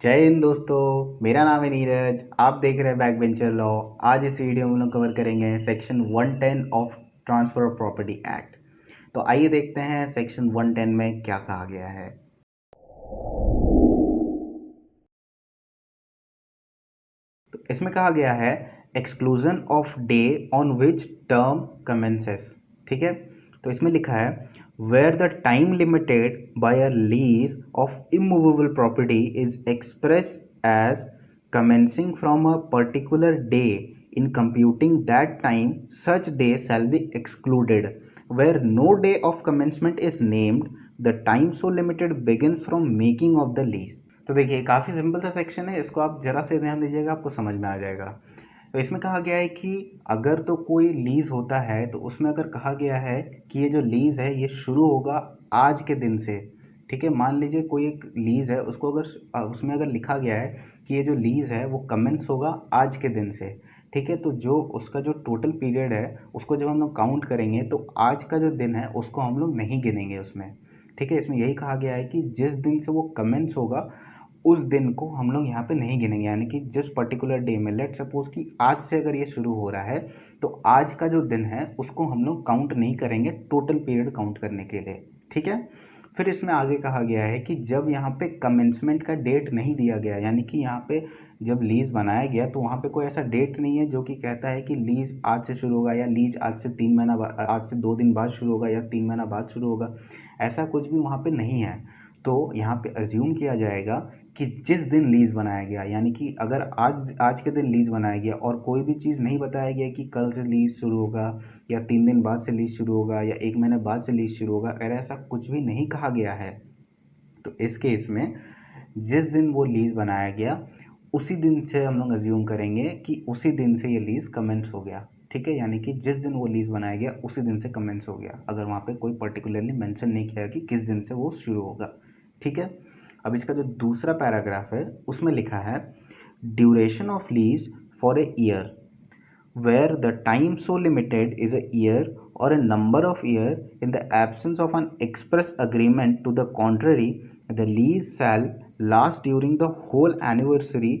जय हिंद दोस्तों, मेरा नाम है नीरज। आप देख रहे हैं बैक बेंचर लॉ। आज इस वीडियो में हम लोग कवर करेंगे section 110 of transfer of property act. तो आइए देखते हैं सेक्शन 110 में क्या कहा गया है। तो इसमें कहा गया है exclusion of day on which term commences. ठीक है, तो इसमें लिखा है where the time limited by a lease of immovable property is express as commencing from a particular day in computing that time, such day shall be excluded. Where no day of commencement is named, the time so limited begins from making of the lease. तो देखिए काफ़ी simple सा section है, इसको आप जरा से ध्यान दीजिएगा आपको समझ में आ जाएगा। तो इसमें कहा गया है कि अगर तो कोई लीज होता है तो उसमें अगर कहा गया है कि ये जो लीज है ये शुरू होगा आज के दिन से। ठीक है, मान लीजिए कोई एक लीज है, उसको अगर उसमें अगर लिखा गया है कि ये जो लीज है वो कमेंस होगा आज के दिन से। ठीक है, तो जो उसका जो टोटल पीरियड है उसको जब हम लोग काउंट करेंगे तो आज का जो दिन है उसको हम लोग नहीं गिनेंगे उसमें। ठीक है, इसमें यही कहा गया है कि जिस दिन से वो कमेंस होगा उस दिन को हम लोग यहाँ पे नहीं गिनेंगे, यानी कि जिस पर्टिकुलर डे में, लेट सपोज कि आज से अगर ये शुरू हो रहा है तो आज का जो दिन है उसको हम लोग काउंट नहीं करेंगे टोटल पीरियड काउंट करने के लिए। ठीक है, फिर इसमें आगे कहा गया है कि जब यहाँ पे कमेंसमेंट का डेट नहीं दिया गया, यानी कि यहाँ पे जब लीज बनाया गया तो वहाँ पे कोई ऐसा डेट नहीं है जो कि कहता है कि लीज आज से शुरू होगा या लीज आज से 3 महीना बाद, आज से 2 दिन बाद शुरू होगा या 3 महीना बाद शुरू होगा। ऐसा कुछ भी वहाँ पे नहीं है। तो यहाँ पे अज्यूम किया जाएगा कि जिस दिन लीज बनाया गया, यानी कि अगर आज के दिन लीज बनाया गया और कोई भी चीज़ नहीं बताया गया कि कल से लीज शुरू होगा या 3 दिन बाद से लीज शुरू होगा या 1 महीने बाद से लीज शुरू होगा, अगर ऐसा कुछ भी नहीं कहा गया है तो इस केस में जिस दिन वो लीज बनाया गया उसी दिन से हम लोग अज्यूम करेंगे कि उसी दिन से ये लीज कमेंस हो गया। ठीक है, यानी कि जिस दिन वो लीज बनाया गया उसी दिन से कमेंस हो गया, अगर वहाँ पे कोई पर्टिकुलरली मेंशन नहीं किया कि किस दिन से वो शुरू होगा। ठीक है, अब इसका जो दूसरा पैराग्राफ है उसमें लिखा है duration of lease for a year where the time so limited is a year or a number of year in the absence of an express agreement to the contrary, the lease shall last during the whole anniversary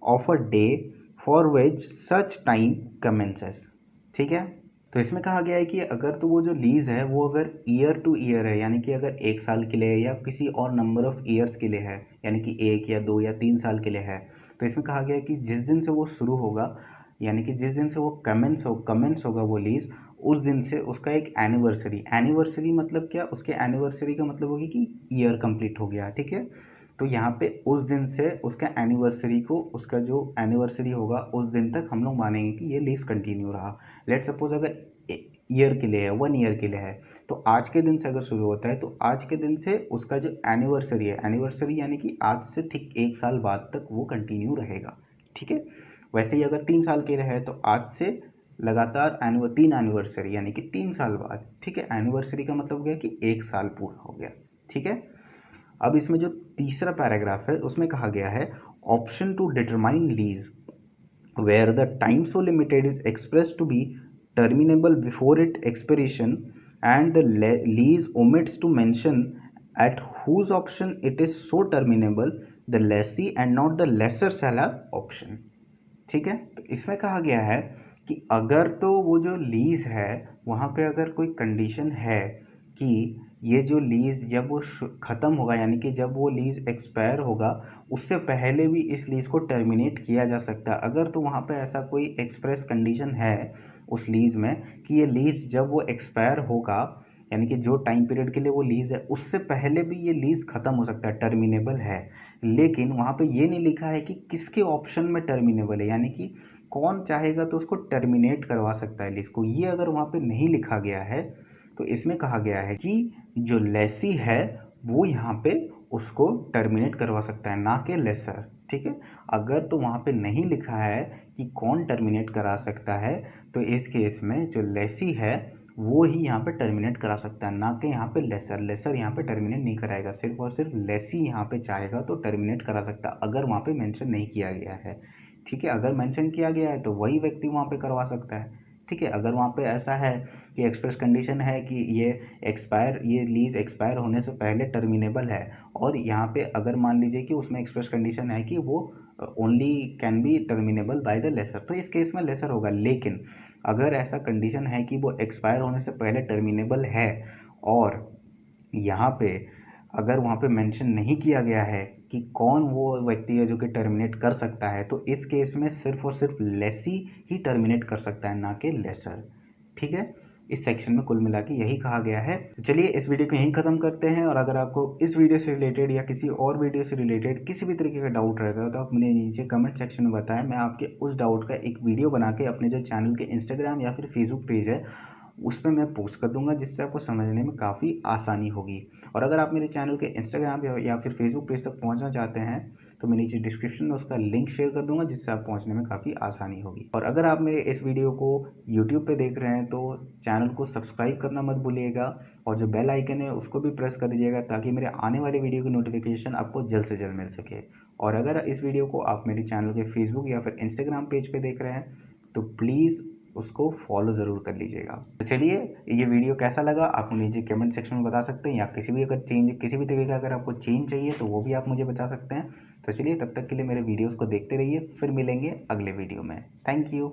of a day for which such time commences. ठीक है, तो इसमें कहा गया है कि अगर तो वो जो लीज है वो अगर ईयर टू ईयर है, यानी कि अगर 1 साल के लिए या किसी और नंबर ऑफ ईयर्स के लिए है, यानी कि 1 या 2 या 3 साल के लिए है, तो इसमें कहा गया है कि जिस दिन से वो शुरू होगा, यानी कि जिस दिन से वो कमेंस होगा वो लीज, उस दिन से उसका एक एनिवर्सरी मतलब क्या, उसके एनिवर्सरी का मतलब होगी कि ईयर कंप्लीट हो गया। ठीक है, तो यहाँ पे उस दिन से उसका एनिवर्सरी को, उसका जो एनिवर्सरी होगा उस दिन तक हम लोग मानेंगे कि ये लीज कंटिन्यू रहा। लेट सपोज अगर ईयर के लिए है, 1 ईयर के लिए है, तो आज के दिन से अगर शुरू होता है तो आज के दिन से उसका जो एनिवर्सरी है, एनिवर्सरी यानी कि आज से ठीक 1 साल बाद तक वो कंटिन्यू रहेगा। ठीक है, वैसे ही अगर 3 साल के लिए है तो आज से लगातार 3 एनिवर्सरी यानी कि 3 साल बाद। ठीक है, एनिवर्सरी का मतलब हो गया कि 1 साल पूरा हो गया। ठीक है, अब इसमें जो तीसरा पैराग्राफ है उसमें कहा गया है option to determine lease where the time so limited is expressed to be terminable before its expiration and the lease omits to mention at whose option it is so terminable, the lessee and not the lessor shall have option. ठीक है, तो इसमें कहा गया है कि अगर तो वो जो लीज है वहाँ पे अगर कोई कंडीशन है कि ये जो लीज जब वो ख़त्म होगा, यानी कि जब वो लीज एक्सपायर होगा उससे पहले भी इस लीज को टर्मिनेट किया जा सकता है, अगर तो वहाँ पे ऐसा कोई एक्सप्रेस कंडीशन है उस लीज में कि ये लीज जब वो एक्सपायर होगा, यानी कि जो टाइम पीरियड के लिए वो लीज है उससे पहले भी ये लीज ख़त्म हो सकता है, टर्मिनेबल है। लेकिन वहाँ पे ये नहीं लिखा है कि किसके ऑप्शन में टर्मिनेबल है, यानी कि कौन चाहेगा तो उसको टर्मिनेट करवा सकता है लीज को, ये अगर वहाँ पे नहीं लिखा गया है तो इसमें कहा गया है कि जो लेसी है वो यहाँ पे उसको टर्मिनेट करवा सकता है, ना कि लेसर। ठीक है, अगर तो वहाँ पे नहीं लिखा है कि कौन टर्मिनेट करा सकता है तो इस केस में जो लेसी है वो ही यहाँ पे टर्मिनेट करा सकता है, ना कि यहाँ पे लेसर यहाँ पे टर्मिनेट नहीं कराएगा। सिर्फ और सिर्फ लेसी यहाँ पे चाहेगा तो टर्मिनेट करा सकता है, अगर वहाँ पे मेंशन नहीं किया गया है। ठीक है, अगर मेंशन किया गया है तो वही व्यक्ति वहाँ पे करवा सकता है। ठीक है। अगर वहाँ पे ऐसा है कि एक्सप्रेस कंडीशन है कि ये लीज एक्सपायर होने से पहले टर्मिनेबल है, और यहाँ पे अगर मान लीजिए कि उसमें एक्सप्रेस कंडीशन है कि वो only can be terminable by the lessor, तो इस केस में लेसर होगा। लेकिन अगर ऐसा कंडीशन है कि वो एक्सपायर होने से पहले टर्मिनेबल है, और यहाँ पे अगर वहाँ पे मेंशन नहीं किया गया है कि कौन वो व्यक्ति है जो कि टर्मिनेट कर सकता है, तो इस केस में सिर्फ और सिर्फ लेसी ही टर्मिनेट कर सकता है, ना कि लेसर। ठीक है, इस सेक्शन में कुल मिला के यही कहा गया है। तो चलिए इस वीडियो को यहीं ख़त्म करते हैं, और अगर आपको इस वीडियो से रिलेटेड या किसी और वीडियो से रिलेटेड किसी भी तरीके का डाउट रहता है तो आप मुझे नीचे कमेंट सेक्शन में बताएं। मैं आपके उस डाउट का एक वीडियो बना के अपने जो चैनल के इंस्टाग्राम या फिर फेसबुक पेज है उस पर मैं पोस्ट कर दूंगा, जिससे आपको समझने में काफ़ी आसानी होगी। और अगर आप मेरे चैनल के इंस्टाग्राम या फिर फेसबुक पेज तक पहुंचना चाहते हैं तो मैं नीचे डिस्क्रिप्शन में उसका लिंक शेयर कर दूंगा, जिससे आप पहुंचने में काफ़ी आसानी होगी। और अगर आप मेरे इस वीडियो को यूट्यूब पे देख रहे हैं तो चैनल को सब्सक्राइब करना मत भूलिएगा, और जो बेल आइकन है उसको भी प्रेस कर दीजिएगा, ताकि मेरे आने वाले वीडियो की नोटिफिकेशन आपको जल्द से जल्द मिल सके। और अगर इस वीडियो को आप मेरे चैनल के फेसबुक या फिर इंस्टाग्राम पेज पे देख रहे हैं तो प्लीज़ उसको फॉलो ज़रूर कर लीजिएगा। तो चलिए, ये वीडियो कैसा लगा आप नीचे कमेंट सेक्शन में बता सकते हैं, या किसी भी तरीके का अगर आपको चेंज चाहिए तो वो भी आप मुझे बता सकते हैं। तो चलिए, तब तक के लिए मेरे वीडियोस को देखते रहिए, फिर मिलेंगे अगले वीडियो में। Thank you.